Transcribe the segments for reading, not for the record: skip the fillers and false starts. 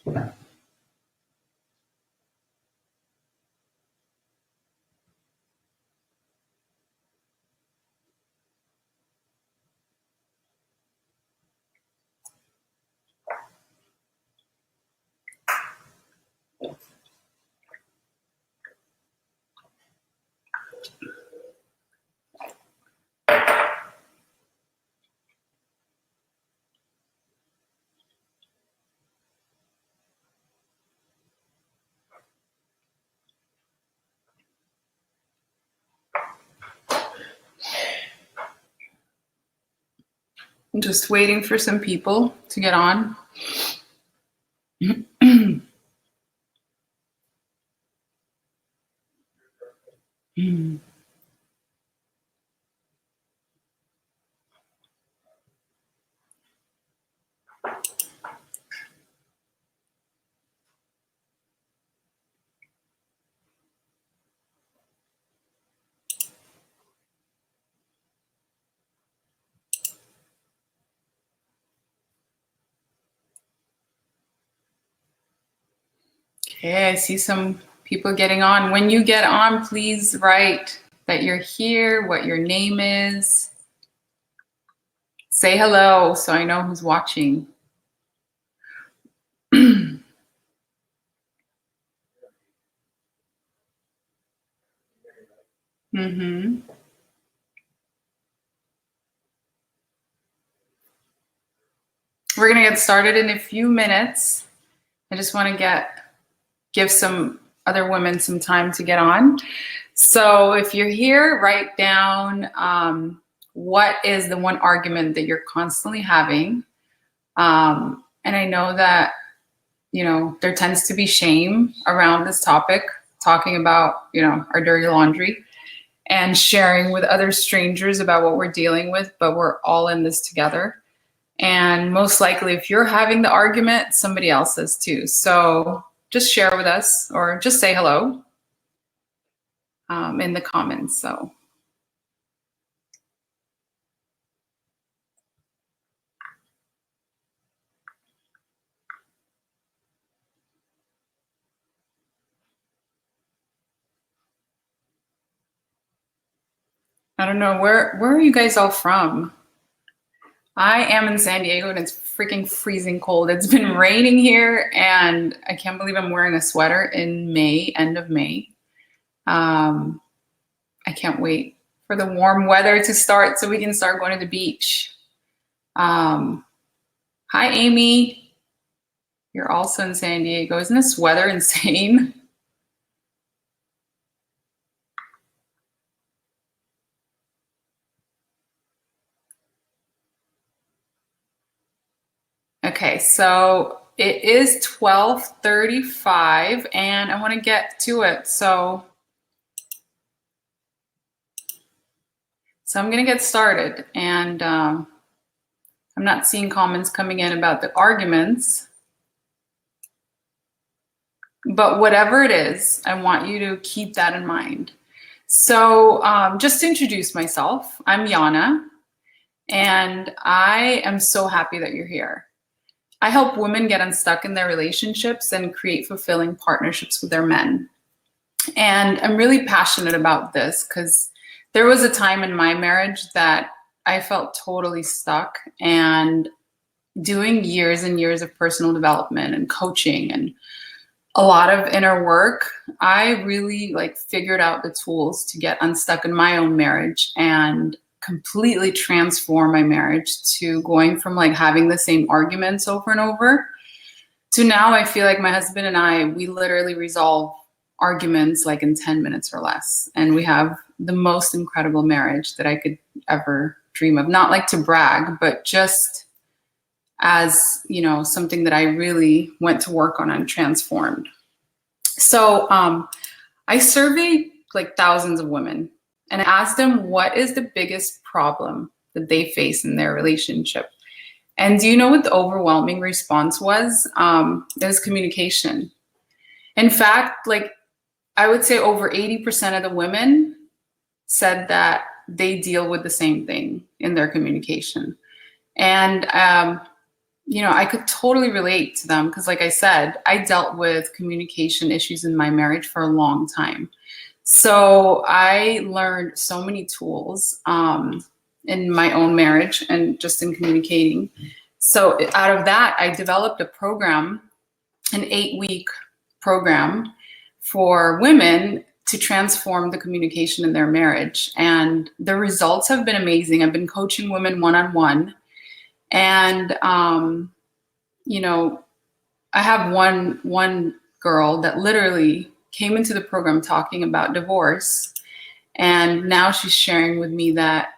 I'm just waiting for some people to get on. Okay, I see some people getting on. When you get on, please write that you're here, what your name is. Say hello so I know who's watching. Mm-hmm. We're gonna get started in a few minutes. I just want to give some other women some time to get on. So if you're here, write down what is the one argument that you're constantly having. And I know that, you know, there tends to be shame around this topic, talking about, you know, our dirty laundry and sharing with other strangers about what we're dealing with, but we're all in this together. And most likely, if you're having the argument, somebody else is too. So just share with us or just say hello in the comments. So. I don't know, where are you guys all from? I am in San Diego and it's freaking freezing cold. It's been raining here and I can't believe I'm wearing a sweater in May, end of May. I can't wait for the warm weather to start so we can start going to the beach. Hi, Amy. You're also in San Diego. Isn't this weather insane? Okay, so it is 12:35 and I want to get to it. So I'm going to get started, and I'm not seeing comments coming in about the arguments, but whatever it is, I want you to keep that in mind. So just to introduce myself, I'm Yana, and I am so happy that you're here. I help women get unstuck in their relationships and create fulfilling partnerships with their men. And I'm really passionate about this because there was a time in my marriage that I felt totally stuck, and doing years and years of personal development and coaching and a lot of inner work, I really figured out the tools to get unstuck in my own marriage and completely transform my marriage to going from having the same arguments over and over to now I feel like my husband and we literally resolve arguments in 10 minutes or less. And we have the most incredible marriage that I could ever dream of. Not to brag, but just as, you know, something that I really went to work on and transformed. So I surveyed thousands of women and asked them what is the biggest problem that they face in their relationship. And do you know what the overwhelming response was? It was communication. In fact, I would say over 80% of the women said that they deal with the same thing in their communication. And I could totally relate to them because, like I said, I dealt with communication issues in my marriage for a long time. So I learned so many tools in my own marriage and just in communicating. So out of that, I developed a program, an 8-week program for women to transform the communication in their marriage. And the results have been amazing. I've been coaching women one-on-one. And, I have one girl that literally came into the program talking about divorce. And now she's sharing with me that,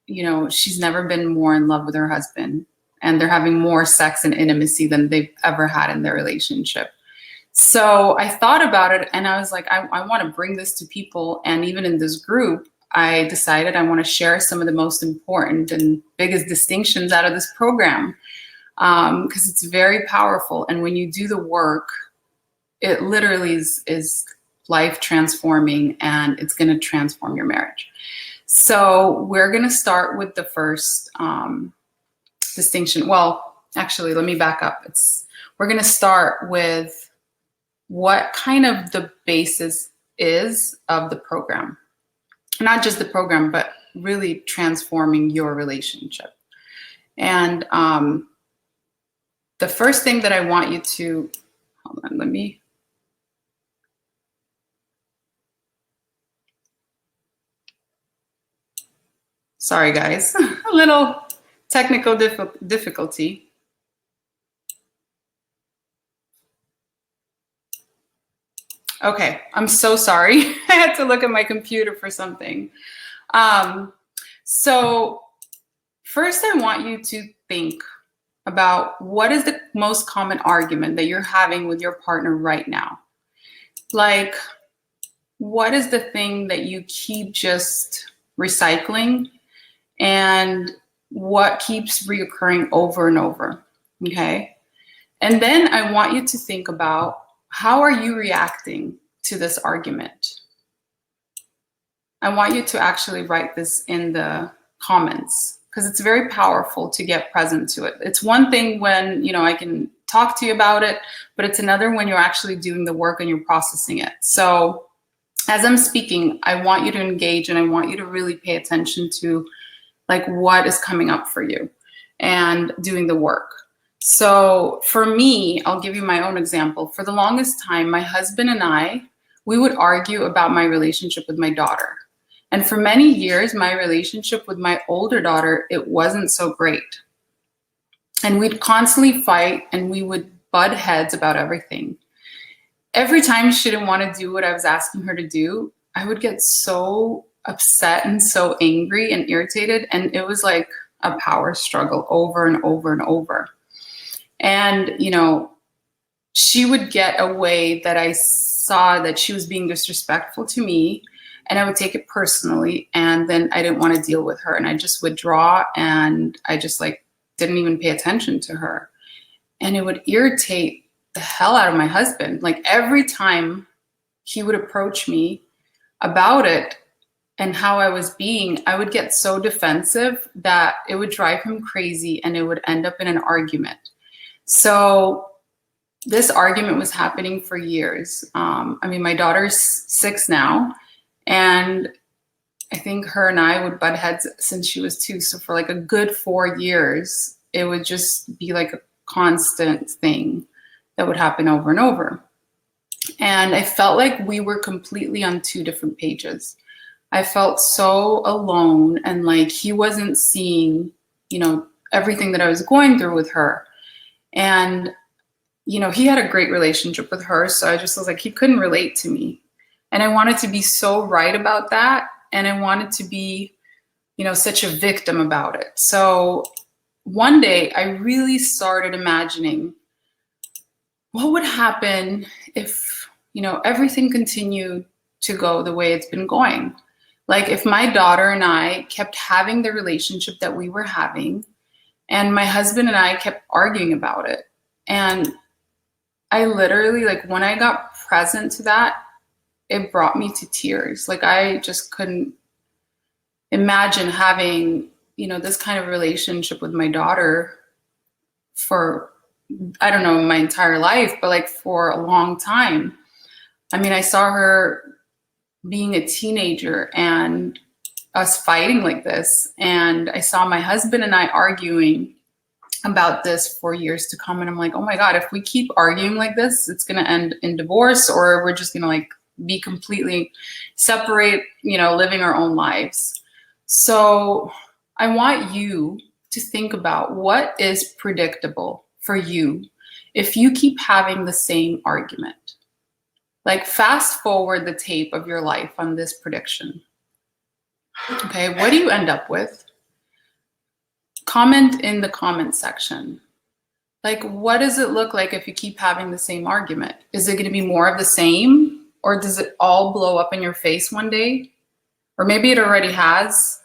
she's never been more in love with her husband. And they're having more sex and intimacy than they've ever had in their relationship. So I thought about it and I was like, I want to bring this to people. And even in this group, I decided I want to share some of the most important and biggest distinctions out of this program because it's very powerful. And when you do the work, it literally is life transforming and it's going to transform your marriage. So we're going to start with the first distinction. Well, actually, let me back up. We're going to start with what kind of the basis is of the program. Not just the program, but really transforming your relationship. And the first thing that I want you to, hold on, sorry guys, a little technical difficulty. Okay, I'm so sorry. I had to look at my computer for something. So first I want you to think about what is the most common argument that you're having with your partner right now? Like, what is the thing that you keep just recycling and what keeps reoccurring over and over, okay? And then I want you to think about how are you reacting to this argument? I want you to actually write this in the comments because it's very powerful to get present to it. It's one thing when, I can talk to you about it, but it's another when you're actually doing the work and you're processing it. So as I'm speaking, I want you to engage and I want you to really pay attention to like what is coming up for you and doing the work. So for me, I'll give you my own example. For the longest time, my husband and I, we would argue about my relationship with my daughter. And for many years, my relationship with my older daughter, it wasn't so great. And we'd constantly fight and we would butt heads about everything. Every time she didn't want to do what I was asking her to do, I would get so upset and so angry and irritated. And it was like a power struggle over and over and over. And, she would get a way that I saw that she was being disrespectful to me and I would take it personally. And then I didn't want to deal with her and I just withdraw and I just didn't even pay attention to her. And it would irritate the hell out of my husband. Like every time he would approach me about it and how I was being, I would get so defensive that it would drive him crazy and it would end up in an argument. So this argument was happening for years. My daughter's 6 now, and I think her and I would butt heads since she was 2. So for like a good 4 years, it would just be like a constant thing that would happen over and over. And I felt like we were completely on 2 different pages. I felt so alone and like he wasn't seeing, everything that I was going through with her. And, he had a great relationship with her. So I just was like, he couldn't relate to me. And I wanted to be so right about that. And I wanted to be, such a victim about it. So one day I really started imagining what would happen if, everything continued to go the way it's been going. Like if my daughter and I kept having the relationship that we were having and my husband and I kept arguing about it. And I literally, when I got present to that, it brought me to tears. Like I just couldn't imagine having, this kind of relationship with my daughter for, I don't know, my entire life, but like for a long time. I mean, I saw her being a teenager and us fighting like this. And I saw my husband and I arguing about this for years to come. And I'm like, oh my God, if we keep arguing like this, it's going to end in divorce, or we're just going to like be completely separate, you know, living our own lives. So I want you to think about what is predictable for you if you keep having the same argument. Like, fast forward the tape of your life on this prediction. Okay, what do you end up with? Comment in the comment section. Like, what does it look like if you keep having the same argument? Is it going to be more of the same, or does it all blow up in your face one day? Or maybe it already has.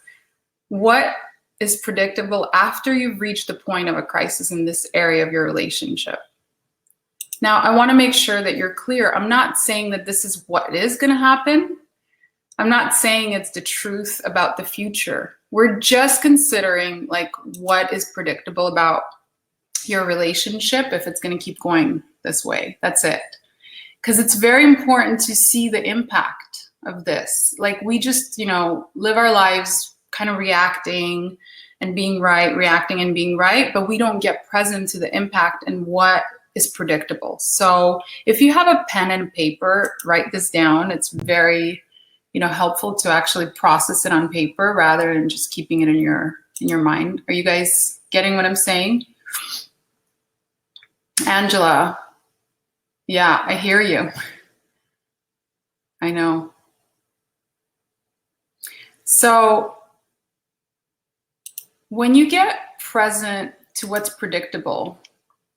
What is predictable after you've reached the point of a crisis in this area of your relationship? Now, I want to make sure that you're clear. I'm not saying that this is what is going to happen. I'm not saying it's the truth about the future. We're just considering like what is predictable about your relationship if it's going to keep going this way. That's it. Because it's very important to see the impact of this. Like, we just, you know, live our lives kind of reacting and being right, reacting and being right, but we don't get present to the impact and what is predictable. So if you have a pen and paper, write this down. It's very, you know, helpful to actually process it on paper rather than just keeping it in your mind. Are you guys getting what I'm saying? Angela, yeah, I hear you. I know. So when you get present to what's predictable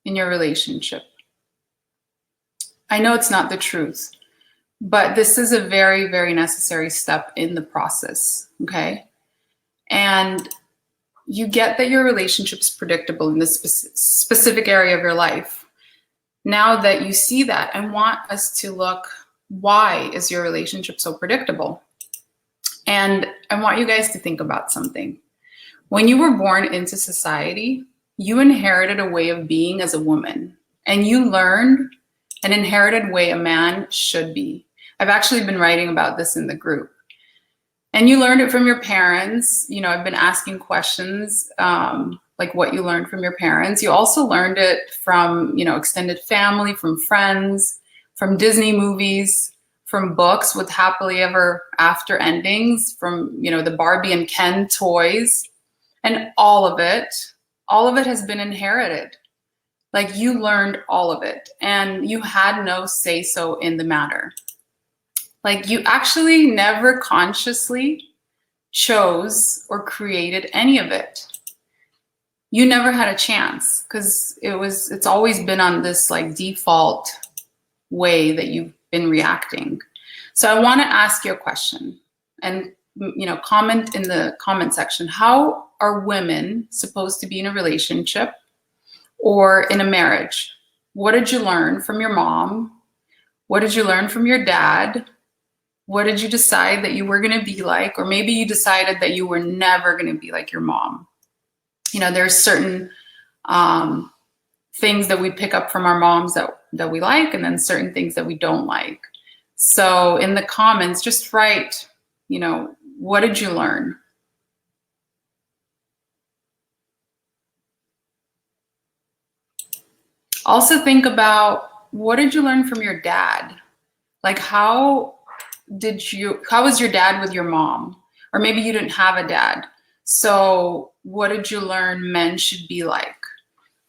in your relationship, I know it's not the truth, but this is a very, very necessary step in the process, okay? And you get that your relationship is predictable in this specific area of your life. Now that you see that, I want us to look, why is your relationship so predictable? And I want you guys to think about something. When you were born into society, you inherited a way of being as a woman, and you learned an inherited way a man should be. I've actually been writing about this in the group. And you learned it from your parents. You know, I've been asking questions like what you learned from your parents. You also learned it from, you know, extended family, from friends, from Disney movies, from books with happily ever after endings, from, you know, the Barbie and Ken toys, and all of it has been inherited. Like, you learned all of it and you had no say so in the matter. Like, you actually never consciously chose or created any of it. You never had a chance because it's always been on this like default way that you've been reacting. So I want to ask you a question, and, you know, comment in the comment section. How are women supposed to be in a relationship or in a marriage? What did you learn from your mom? What did you learn from your dad? What did you decide that you were going to be like? Or maybe you decided that you were never going to be like your mom. You know, there's certain things that we pick up from our moms that we like, and then certain things that we don't like. So in the comments, just write, you know, what did you learn? Also think about, what did you learn from your dad? Like, how was your dad with your mom? Or maybe you didn't have a dad. So what did you learn men should be like?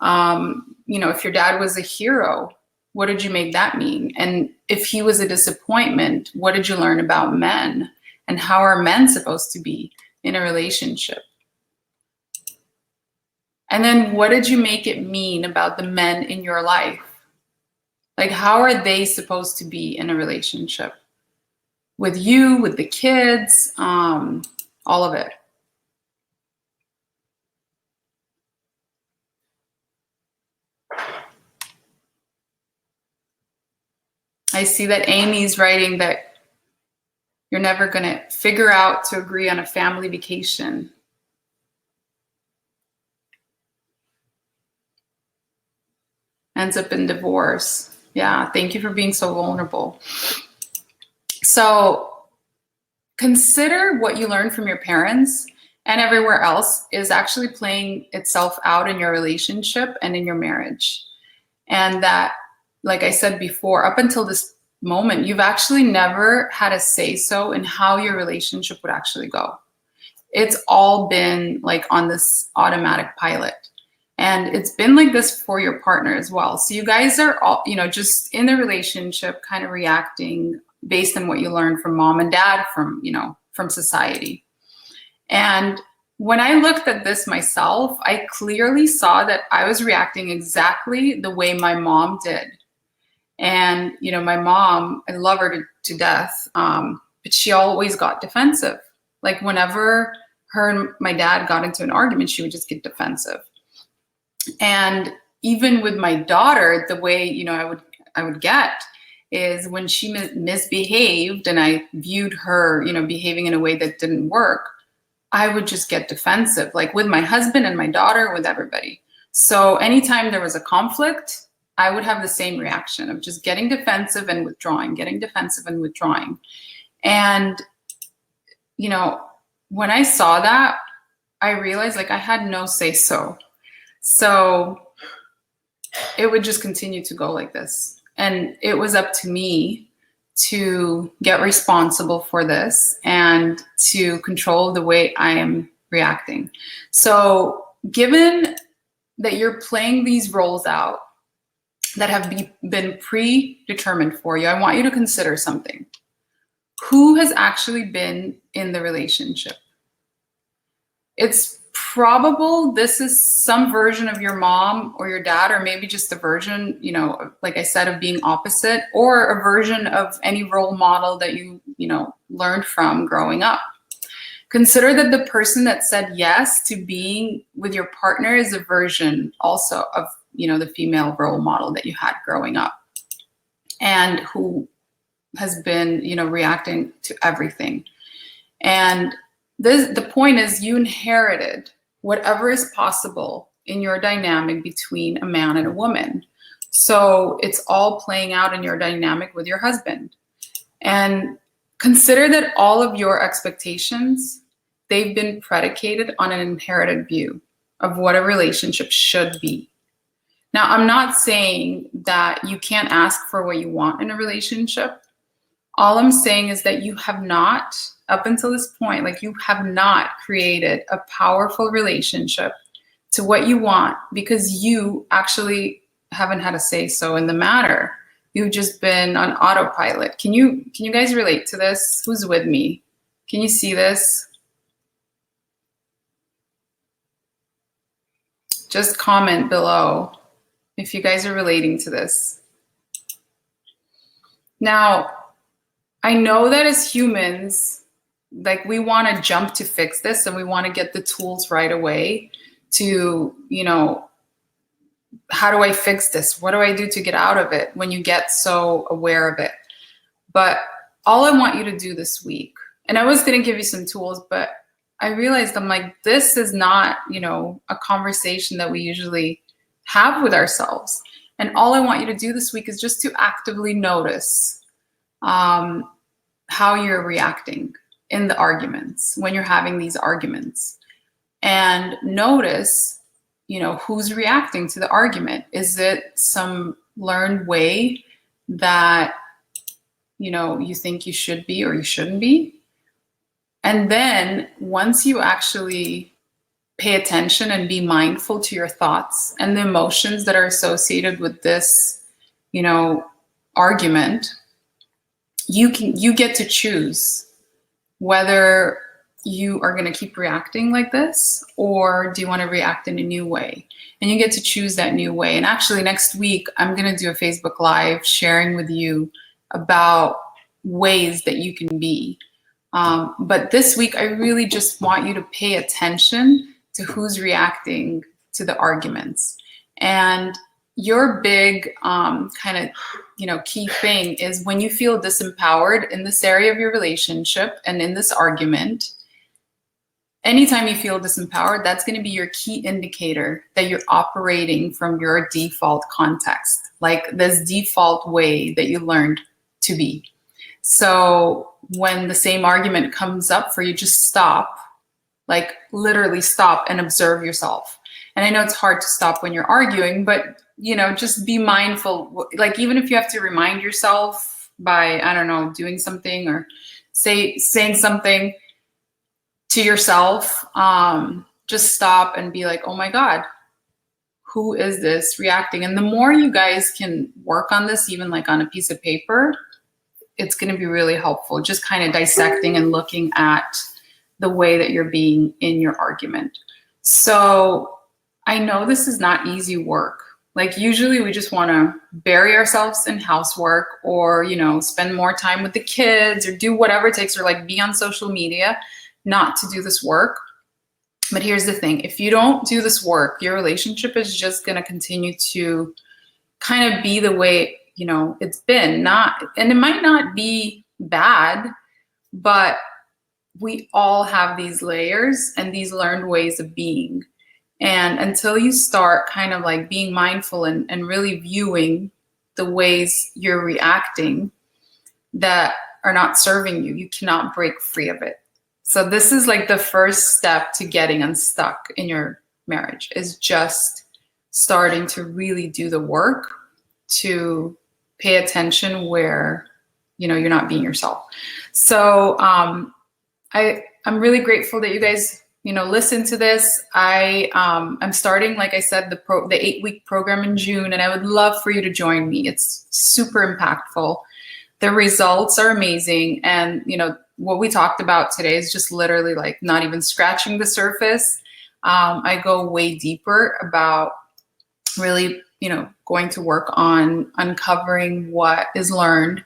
You know, if your dad was a hero, what did you make that mean? And if he was a disappointment, what did you learn about men? And how are men supposed to be in a relationship? And then what did you make it mean about the men in your life? Like, how are they supposed to be in a relationship? With you, with the kids, all of it. I see that Amy's writing that you're never going to figure out to agree on a family vacation. ends up in divorce. Yeah, thank you for being so vulnerable. So consider what you learned from your parents and everywhere else is actually playing itself out in your relationship and in your marriage. And that, like I said before, up until this moment, you've actually never had a say-so in how your relationship would actually go. It's all been like on this automatic pilot. And it's been like this for your partner as well. So you guys are all, just in the relationship, kind of reacting based on what you learned from mom and dad, from society. And when I looked at this myself, I clearly saw that I was reacting exactly the way my mom did. And, my mom, I love her to death, but she always got defensive. Like whenever her and my dad got into an argument, she would just get defensive. And even with my daughter, the way, I would get is when she misbehaved and I viewed her, behaving in a way that didn't work, I would just get defensive, like with my husband and my daughter, with everybody. So anytime there was a conflict, I would have the same reaction of just getting defensive and withdrawing, getting defensive and withdrawing. And, when I saw that, I realized like I had no say-so. So it would just continue to go like this. And it was up to me to get responsible for this and to control the way I am reacting. So given that you're playing these roles out that have been predetermined for you, I want you to consider something. Who has actually been in the relationship? It's probable this is some version of your mom or your dad, or maybe just a version, like I said, of being opposite, or a version of any role model that you learned from growing up. Consider that the person that said yes to being with your partner is a version also of, the female role model that you had growing up, and who has been, reacting to everything. And the point is, you inherited whatever is possible in your dynamic between a man and a woman. So it's all playing out in your dynamic with your husband. And consider that all of your expectations, they've been predicated on an inherited view of what a relationship should be. Now, I'm not saying that you can't ask for what you want in a relationship. All I'm saying is that you have not, up until this point, like you have not created a powerful relationship to what you want because you actually haven't had a say-so in the matter. You've just been on autopilot. Can you guys relate to this? Who's with me? Can you see this? Just comment below if you guys are relating to this. Now, I know that as humans, like we want to jump to fix this and we want to get the tools right away to, how do I fix this? What do I do to get out of it when you get so aware of it? But all I want you to do this week, and I was going to give you some tools, but I realized I'm like, this is not, a conversation that we usually have with ourselves. And all I want you to do this week is just to actively notice how you're reacting in the arguments, when you're having these arguments, and notice, who's reacting to the argument. Is it some learned way that, you think you should be or you shouldn't be? And then once you actually pay attention and be mindful to your thoughts and the emotions that are associated with this, argument, you get to choose whether you are going to keep reacting like this or do you want to react in a new way. And you get to choose that new way. And actually next week, I'm going to do a Facebook Live sharing with you about ways that you can be. But this week, I really just want you to pay attention to who's reacting to the arguments. And your big key thing is when you feel disempowered in this area of your relationship and in this argument, anytime you feel disempowered, that's going to be your key indicator that you're operating from your default context, like this default way that you learned to be. So when the same argument comes up for you, just stop, like literally stop and observe yourself. And I know it's hard to stop when you're arguing, but just be mindful. Like even if you have to remind yourself by, I don't know, doing something or saying something to yourself, just stop and be like, oh my God, who is this reacting? And the more you guys can work on this, even like on a piece of paper, it's going to be really helpful. Just kind of dissecting and looking at the way that you're being in your argument. So I know this is not easy work. Like usually we just want to bury ourselves in housework or, spend more time with the kids or do whatever it takes or like be on social media, not to do this work. But here's the thing. If you don't do this work, your relationship is just going to continue to kind of be the way, it's been. And it might not be bad, but we all have these layers and these learned ways of being. And until you start kind of like being mindful and really viewing the ways you're reacting that are not serving you, you cannot break free of it. So this is like the first step to getting unstuck in your marriage, is just starting to really do the work to pay attention where, you're not being yourself. So I'm really grateful that you guys, listen to this. I'm starting, like I said, the 8-week program in June, and I would love for you to join me. It's super impactful. The results are amazing. And, what we talked about today is just literally like not even scratching the surface. I go way deeper about really, going to work on uncovering what is learned,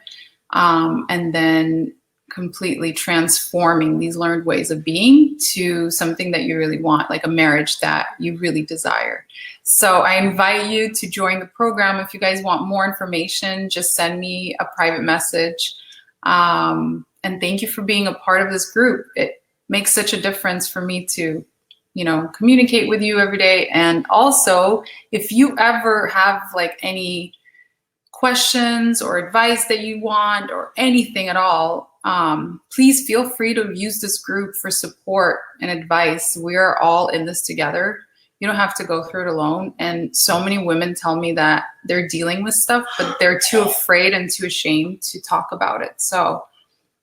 and then completely transforming these learned ways of being to something that you really want, like a marriage that you really desire. So I invite you to join the program. If you guys want more information, just send me a private message. And thank you for being a part of this group. It makes such a difference for me to, communicate with you every day. And also, if you ever have like any questions or advice that you want or anything at all, please feel free to use this group for support and advice. We are all in this together. You don't have to go through it alone. And so many women tell me that they're dealing with stuff, but they're too afraid and too ashamed to talk about it. So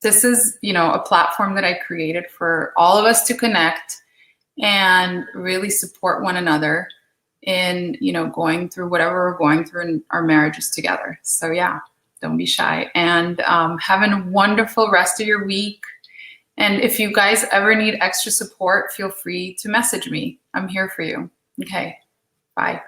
this is, a platform that I created for all of us to connect and really support one another in, going through whatever we're going through in our marriages together. So yeah, don't be shy, and have a wonderful rest of your week. And if you guys ever need extra support, feel free to message me. I'm here for you. Okay, bye.